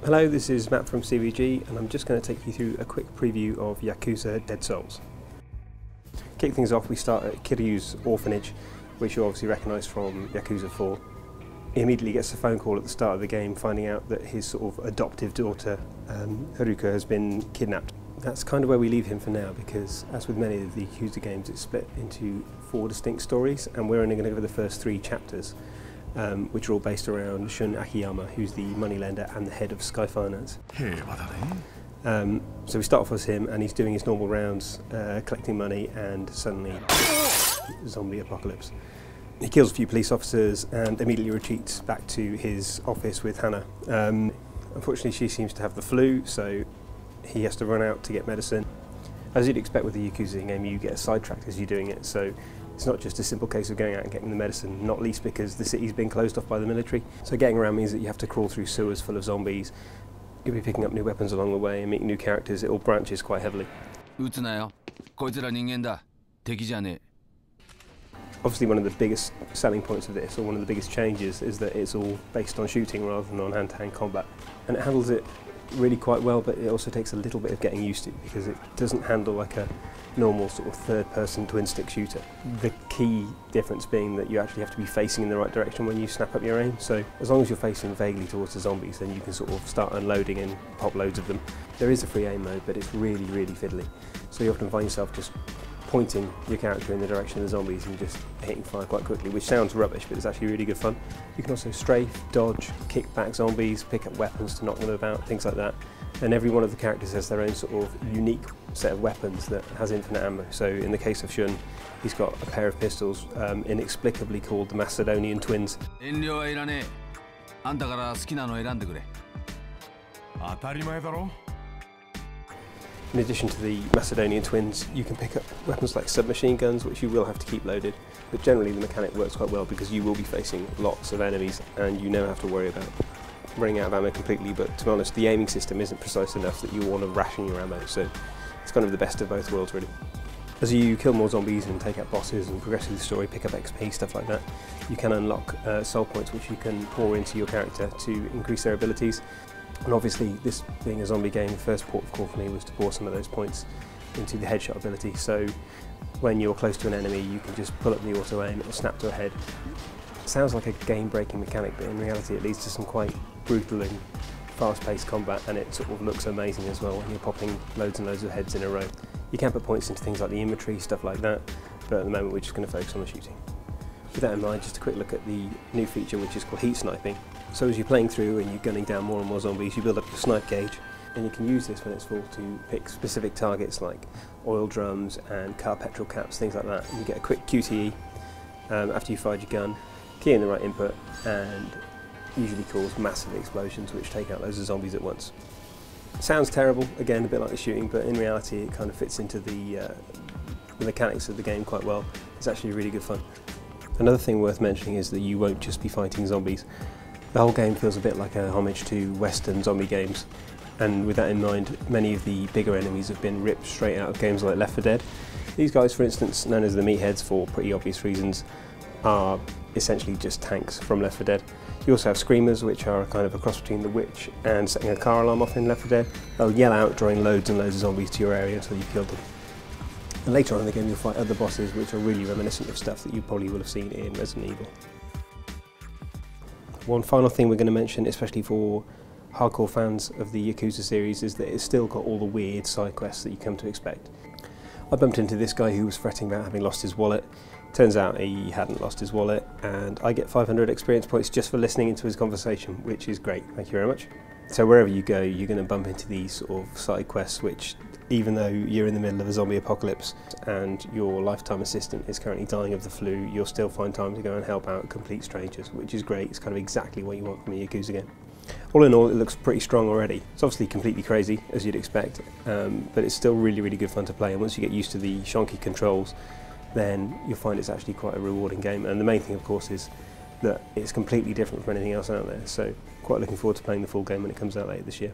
Hello, this is Matt from CVG and I'm just going to take you through a quick preview of Yakuza Dead Souls. Kick things off, we start at Kiryu's orphanage, which you obviously recognise from Yakuza 4. He immediately gets a phone call at the start of the game finding out that his sort of adoptive daughter, Haruka, has been kidnapped. That's kind of where we leave him for now because, as with many of the Yakuza games, it's split into 4 distinct stories and we're only going to go over the first 3 chapters. Which are all based around Shun Akiyama, who's the moneylender and the head of Sky Finance. So we start off as him, and he's doing his normal rounds, collecting money, and suddenly, zombie apocalypse. He kills a few police officers and immediately retreats back to his office with Hana. Unfortunately, she seems to have the flu, so he has to run out to get medicine. As you'd expect with the Yakuza game, you get sidetracked as you're doing it, so it's not just a simple case of going out and getting the medicine, not least because the city's been closed off by the military. So getting around means that you have to crawl through sewers full of zombies. You'll be picking up new weapons along the way and meeting new characters. It all branches quite heavily. Obviously one of the biggest selling points of this, or one of the biggest changes, is that it's all based on shooting rather than on hand-to-hand combat. And it handles it really quite well, but it also takes a little bit of getting used to because it doesn't handle like a normal sort of third-person twin-stick shooter. The key difference being that you actually have to be facing in the right direction when you snap up your aim, so as long as you're facing vaguely towards the zombies, then you can sort of start unloading and pop loads of them. There is a free aim mode, but it's really, really fiddly, so you often find yourself just pointing your character in the direction of the zombies and just hitting fire quite quickly, which sounds rubbish, but it's actually really good fun. You can also strafe, dodge, kick back zombies, pick up weapons to knock them about, things like that. And every one of the characters has their own sort of unique set of weapons that has infinite ammo. So in the case of Shun, he's got a pair of pistols inexplicably called the Macedonian Twins. In addition to the Macedonian Twins, you can pick up weapons like submachine guns, which you will have to keep loaded, but generally the mechanic works quite well because you will be facing lots of enemies and you never have to worry about running out of ammo completely, but to be honest, the aiming system isn't precise enough that you want to ration your ammo, so it's kind of the best of both worlds really. As you kill more zombies and take out bosses and progress through the story, pick up XP, stuff like that, you can unlock soul points which you can pour into your character to increase their abilities. And obviously, this being a zombie game, the first port of call for me was to pour some of those points into the headshot ability. So when you're close to an enemy, you can just pull up the auto aim, it'll snap to a head. It sounds like a game-breaking mechanic, but in reality it leads to some quite brutal and fast-paced combat, and it sort of looks amazing as well when you're popping loads and loads of heads in a row. You can put points into things like the inventory, stuff like that, but at the moment we're just going to focus on the shooting. With that in mind, just a quick look at the new feature which is called heat sniping. So as you're playing through and you're gunning down more and more zombies, you build up your snipe gauge, and you can use this when it's full to pick specific targets like oil drums and car petrol caps, things like that. And you get a quick QTE after you fired your gun, key in the right input, and usually cause massive explosions which take out loads of zombies at once. Sounds terrible, again a bit like the shooting, but in reality it kind of fits into the mechanics of the game quite well. It's actually really good fun. Another thing worth mentioning is that you won't just be fighting zombies. The whole game feels a bit like a homage to Western zombie games, and with that in mind, many of the bigger enemies have been ripped straight out of games like Left 4 Dead. These guys, for instance, known as the meatheads for pretty obvious reasons, are essentially just tanks from Left 4 Dead. You also have screamers, which are kind of a cross between the witch and setting a car alarm off in Left 4 Dead. They'll yell out, drawing loads and loads of zombies to your area until you've killed them. And later on in the game you'll fight other bosses which are really reminiscent of stuff that you probably will have seen in Resident Evil. One final thing we're going to mention, especially for hardcore fans of the Yakuza series, is that it's still got all the weird side quests that you come to expect. I bumped into this guy who was fretting about having lost his wallet. Turns out he hadn't lost his wallet, and I get 500 experience points just for listening into his conversation, which is great, thank you very much. So wherever you go, you're going to bump into these sort of side quests which, even though you're in the middle of a zombie apocalypse and your lifetime assistant is currently dying of the flu, you'll still find time to go and help out complete strangers, which is great. It's kind of exactly what you want from a Yakuza game. All in all, it looks pretty strong already. It's obviously completely crazy, as you'd expect, but it's still really, really good fun to play, and once you get used to the shonky controls, then you'll find it's actually quite a rewarding game. And the main thing, of course, is that it's completely different from anything else out there, so quite looking forward to playing the full game when it comes out later this year.